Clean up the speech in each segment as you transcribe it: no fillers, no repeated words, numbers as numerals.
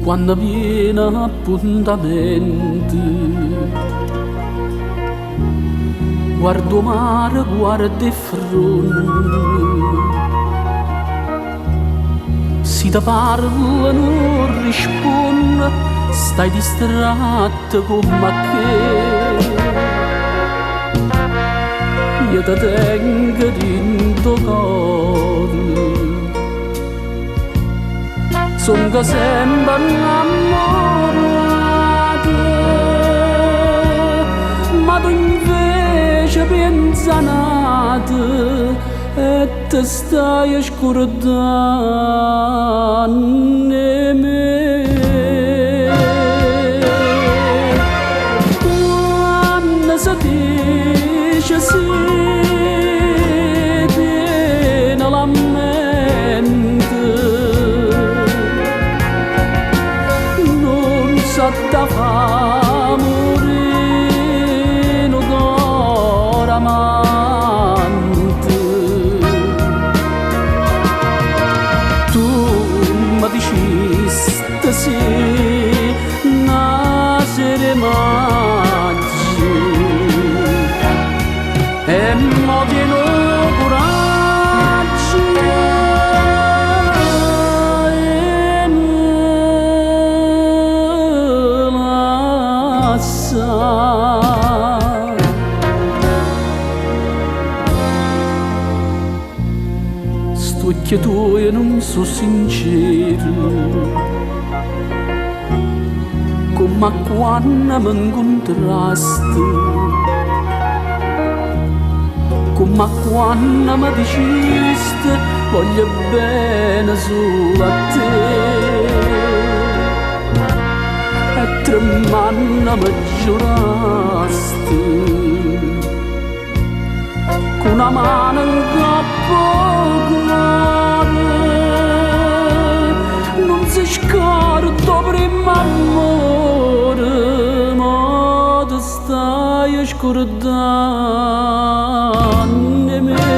quando viene appuntamento. Guardo mare, guardo il fronte, si ti parla non risponde, stai distratto come che io ti tengo dentro cuore. Sono sempre innamorata, ma tu invece pensa nata e te stai scordando me. Quando si dice sì, viene la mente, non sa da fa morire d'ora amante. Tu mi dicesti sì, nascere maggio, e mo pieno coraggio e me lascia. Sto occhi tuoi non so sincero, come quando mi incontrasti, come quando mi dicesti voglio bene solo a te, e tremando mi giurasti con una mano in capo cuore, non si scorda prima amore, ma ti stai scordando me.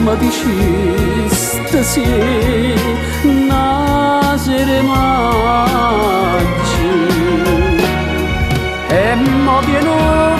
Mi dicesti sì, nascere maggio, e mo pieno